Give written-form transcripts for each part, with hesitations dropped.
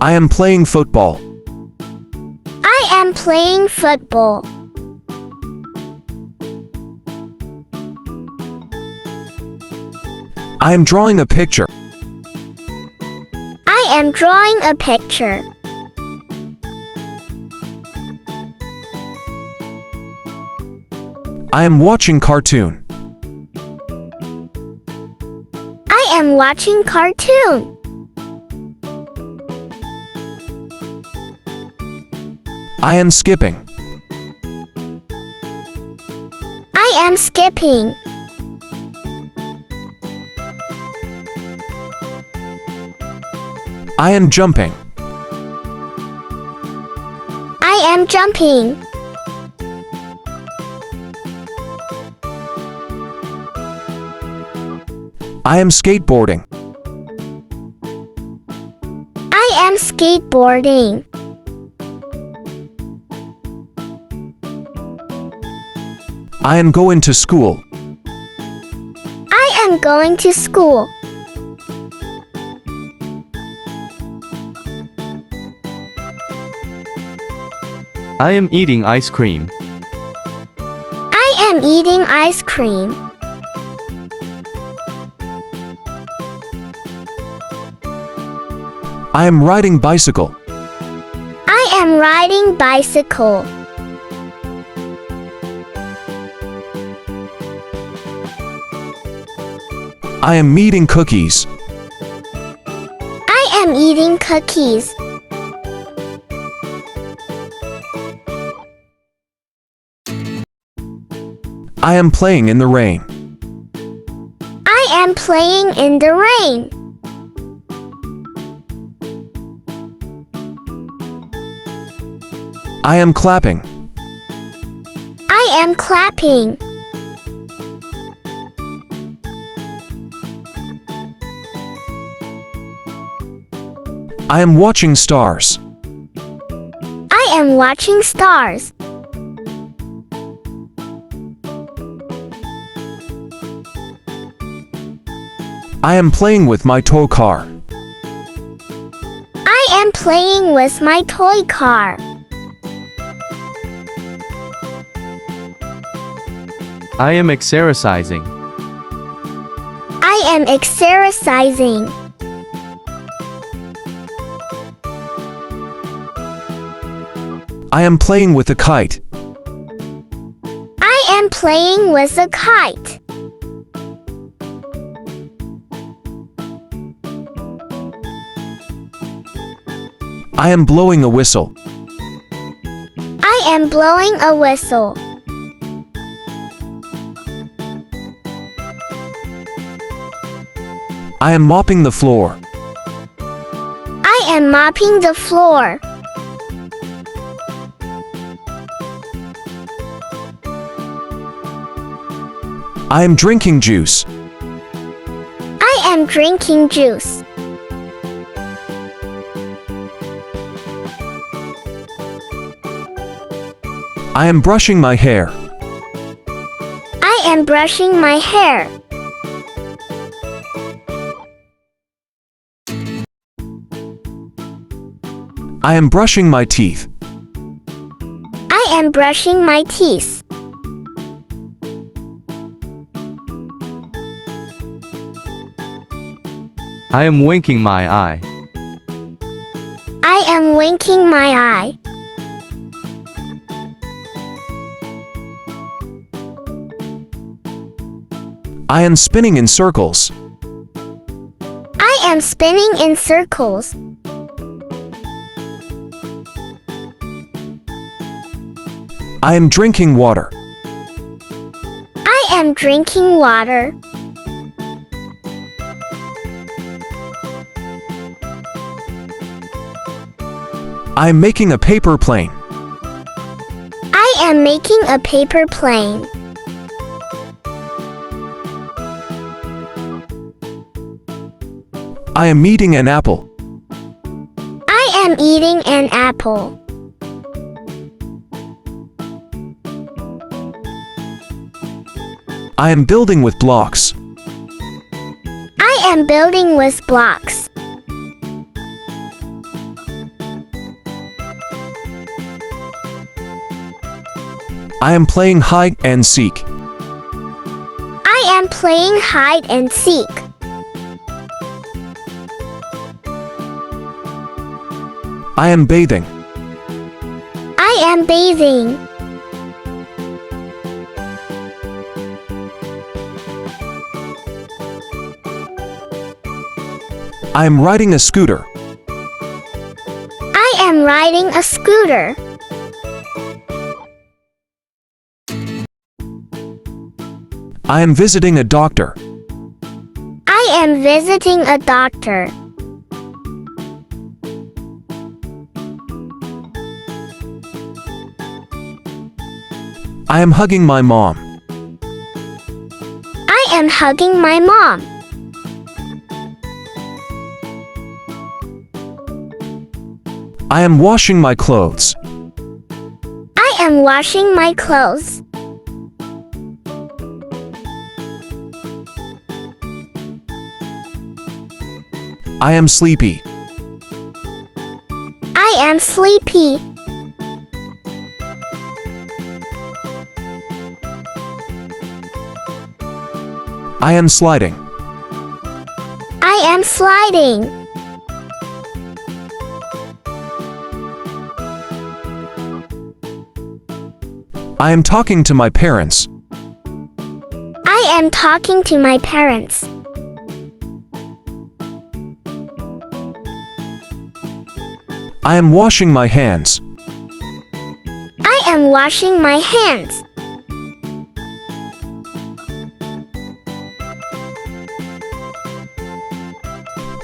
I am playing football. I am playing football. I am drawing a picture. I am drawing a picture. I am watching cartoon. I am watching cartoon. I am skipping. I am skipping. I am jumping. I am jumping. I am skateboarding. I am skateboarding. I am going to school. I am going to school. I am eating ice cream. I am eating ice cream. I am riding bicycle. I am riding bicycle. I am eating cookies. I am eating cookies. I am playing in the rain. I am playing in the rain. I am clapping. I am clapping. I am watching stars. I am watching stars. I am playing with my toy car. I am playing with my toy car. I am exercising. I am exercising. I am playing with a kite. I am playing with a kite. I am blowing a whistle. I am blowing a whistle. I am mopping the floor. I am mopping the floor. I am drinking juice. I am drinking juice. I am brushing my hair. I am brushing my hair. I am brushing my teeth. I am brushing my teeth. I am winking my eye. I am winking my eye. I am spinning in circles. I am spinning in circles. I am drinking water. I am drinking water. I am making a paper plane. I am making a paper plane. I am eating an apple. I am eating an apple. I am building with blocks. I am building with blocks. I am playing hide and seek. I am playing hide and seek. I am bathing. I am bathing. I am riding a scooter. I am riding a scooter. I am visiting a doctor. I am visiting a doctor. I am hugging my mom. I am hugging my mom. I am washing my clothes. I am washing my clothes. I am sleepy. I am sleepy. I am sliding. I am sliding. I am talking to my parents. I am talking to my parents. I am washing my hands. I am washing my hands.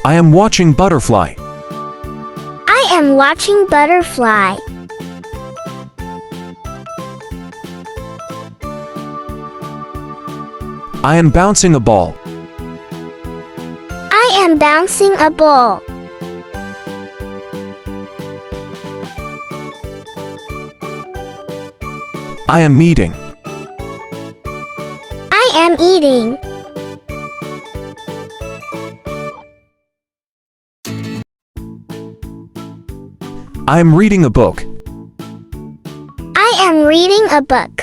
I am watching butterfly. I am watching butterfly. I am bouncing a ball. I am bouncing a ball. I am eating. I am eating. I am reading a book. I am reading a book.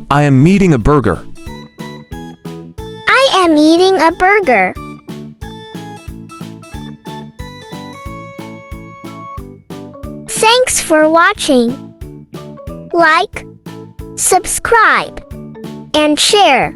I am eating a burger. I am eating a burger. Thanks for watching. Like, subscribe, and share.